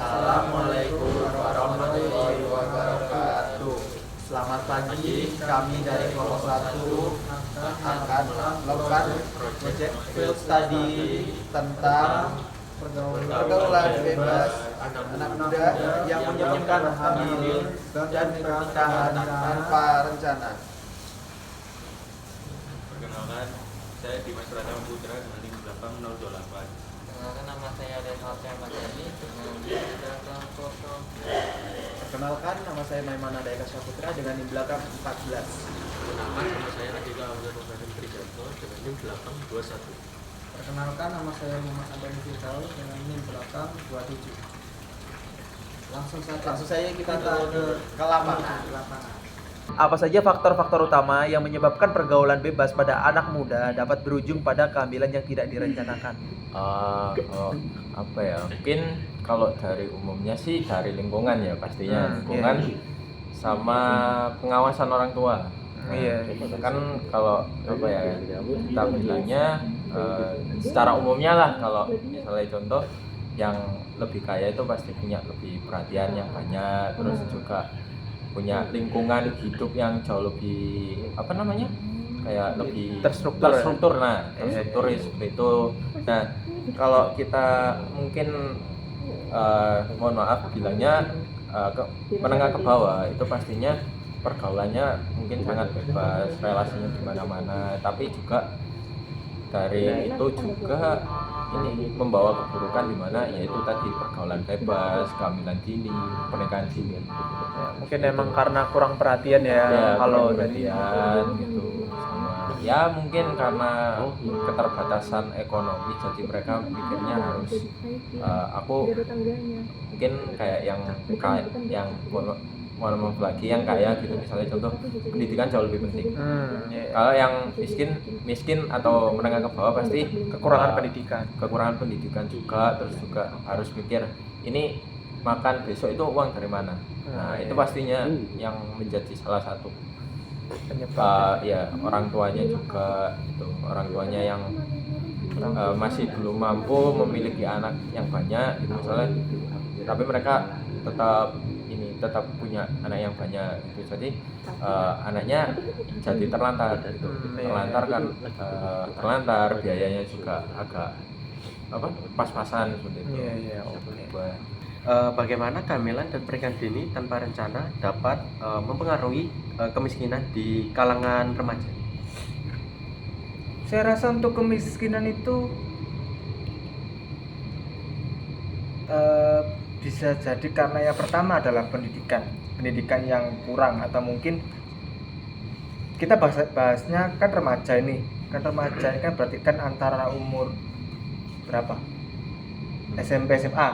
Assalamualaikum warahmatullahi wabarakatuh. Selamat pagi, kami dari kelompok 1 akan melakukan project field study tentang pergaulan bebas anak muda yang menyebabkan hamil dan pernikahan tanpa rencana. Perkenalkan, saya Dimas Pratama Putra dengan NIM 88028. Perkenalkan, nama saya Renhard Madani dengan belakang kosong. Perkenalkan, nama saya Maimana Dayaka Saputra dengan NIM belakang 14. Perkenalkan, nama saya Radika Abdul Rahman Trijanto dengan NIM 821. Perkenalkan, nama saya Muhammad Abang Firdaus dengan NIM belakang 27. Langsung saja kita ke lapangan. lapangan. Apa saja faktor-faktor utama yang menyebabkan pergaulan bebas pada anak muda dapat berujung pada kehamilan yang tidak direncanakan? Apa ya? Mungkin kalau dari umumnya sih dari lingkungan ya pastinya lingkungan sama pengawasan orang tua. Iya. Kan kalau apa ya kita bilangnya secara umumnya lah kalau misalnya contoh yang lebih kaya itu pasti punya lebih perhatian yang banyak, terus juga punya lingkungan hidup yang jauh lebih kayak lebih terstruktur seperti itu. Nah, kalau kita mungkin mohon maaf bilangnya menengah ke bawah itu pastinya pergaulannya mungkin sangat bebas, relasinya di mana-mana, tapi juga dari itu juga ini membawa keburukan di mana yaitu tadi pergaulan bebas, kehamilan dini, pernikahan dini. Ya, mungkin emang karena kurang perhatian ya kalau perhatian gitu sama ya mungkin karena keterbatasan ekonomi jadi mereka pikirnya harus aku mungkin kayak yang mau lagi yang kaya gitu, misalnya contoh pendidikan jauh lebih penting. Kalau yang miskin atau menengah ke bawah pasti kekurangan pendidikan juga, terus juga harus mikir ini makan besok itu uang dari mana. Nah itu pastinya yang menjadi salah satu penyebab orang tuanya juga itu, orang tuanya yang masih belum mampu memiliki anak yang banyak gitu misalnya, tapi mereka tetap punya anak yang banyak gitu, jadi anaknya jadi terlantar gitu. Terlantar biayanya juga agak pas-pasan seperti itu. Bagaimana kehamilan dan pernikahan dini tanpa rencana dapat mempengaruhi kemiskinan di kalangan remaja? Saya rasa untuk kemiskinan itu bisa jadi karena yang pertama adalah pendidikan yang kurang, atau mungkin kita bahasnya kan remaja ini kan berarti kan antara umur berapa? SMP SMA.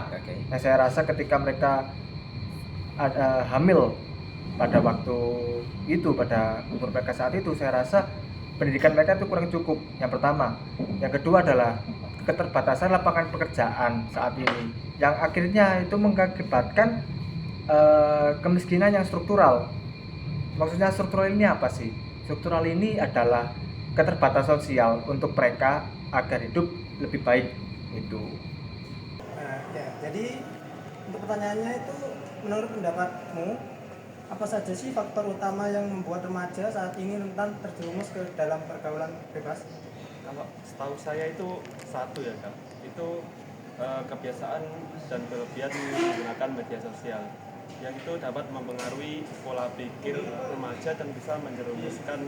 Nah, saya rasa ketika mereka ada hamil pada waktu itu, pada umur mereka saat itu, saya rasa pendidikan mereka itu kurang cukup. Yang pertama. Yang kedua adalah keterbatasan lapangan pekerjaan saat ini, yang akhirnya itu mengakibatkan kemiskinan yang struktural. Maksudnya struktural ini apa sih? Struktural ini adalah keterbatasan sosial untuk mereka agar hidup lebih baik itu. Jadi untuk pertanyaannya itu, menurut pendapatmu apa saja sih faktor utama yang membuat remaja saat ini rentan terjerumus ke dalam pergaulan bebas? Kalau setahu saya itu satu ya Kak, itu kebiasaan dan kelebihan menggunakan media sosial yang itu dapat mempengaruhi pola pikir remaja dan bisa menjerumuskan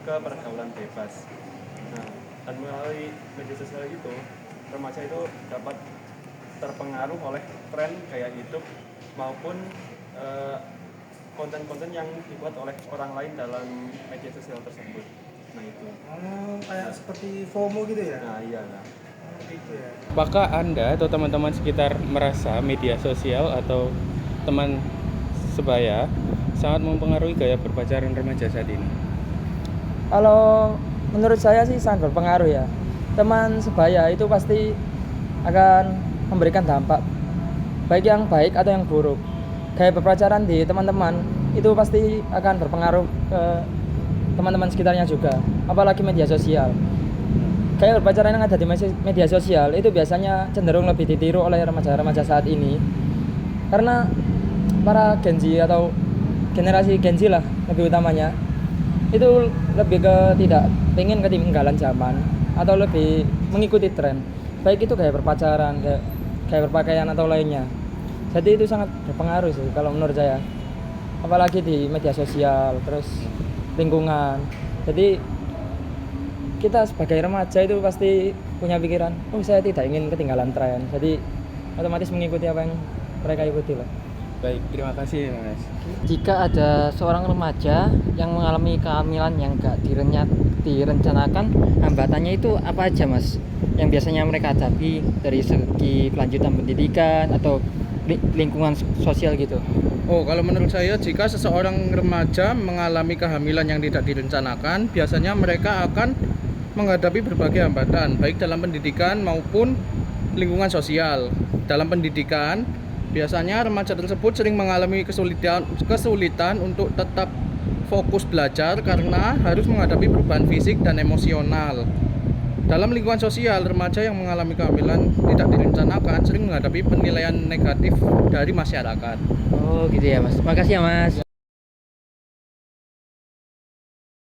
ke pergaulan bebas. Nah, dan melalui media sosial itu remaja itu dapat terpengaruh oleh tren gaya hidup maupun konten-konten yang dibuat oleh orang lain dalam media sosial tersebut. Nah itu. Kayak seperti FOMO gitu ya? Nah iya lah. Gitu ya. Apakah Anda atau teman-teman sekitar merasa media sosial atau teman sebaya sangat mempengaruhi gaya berpacaran remaja saat ini? Kalau menurut saya sih sangat berpengaruh ya. Teman sebaya itu pasti akan memberikan dampak, baik yang baik atau yang buruk. Gaya berpacaran di teman-teman itu pasti akan berpengaruh ke teman-teman sekitarnya juga, apalagi media sosial. Gaya berpacaran yang ada di media sosial itu biasanya cenderung lebih ditiru oleh remaja-remaja saat ini. Karena para Gen Z atau generasi Gen Z lah lebih utamanya itu lebih ke tidak pengen ketinggalan zaman atau lebih mengikuti tren, baik itu gaya berpacaran, gaya berpakaian atau lainnya. Jadi itu sangat berpengaruh sih kalau menurut saya, apalagi di media sosial, terus lingkungan. Jadi kita sebagai remaja itu pasti punya pikiran, oh saya tidak ingin ketinggalan tren, jadi otomatis mengikuti apa yang mereka ikuti lah. Baik, terima kasih Mas. Jika ada seorang remaja yang mengalami kehamilan yang gak direncanakan, hambatannya itu apa aja Mas? Yang biasanya mereka hadapi dari segi kelanjutan pendidikan atau lingkungan sosial gitu. Oh, kalau menurut saya jika seseorang remaja mengalami kehamilan yang tidak direncanakan, biasanya mereka akan menghadapi berbagai hambatan, baik dalam pendidikan maupun lingkungan sosial. Dalam pendidikan, biasanya remaja tersebut sering mengalami kesulitan untuk tetap fokus belajar karena harus menghadapi perubahan fisik dan emosional. Dalam lingkungan sosial, remaja yang mengalami kehamilan tidak direncanakan sering menghadapi penilaian negatif dari masyarakat. Oh gitu ya Mas. Makasih ya Mas.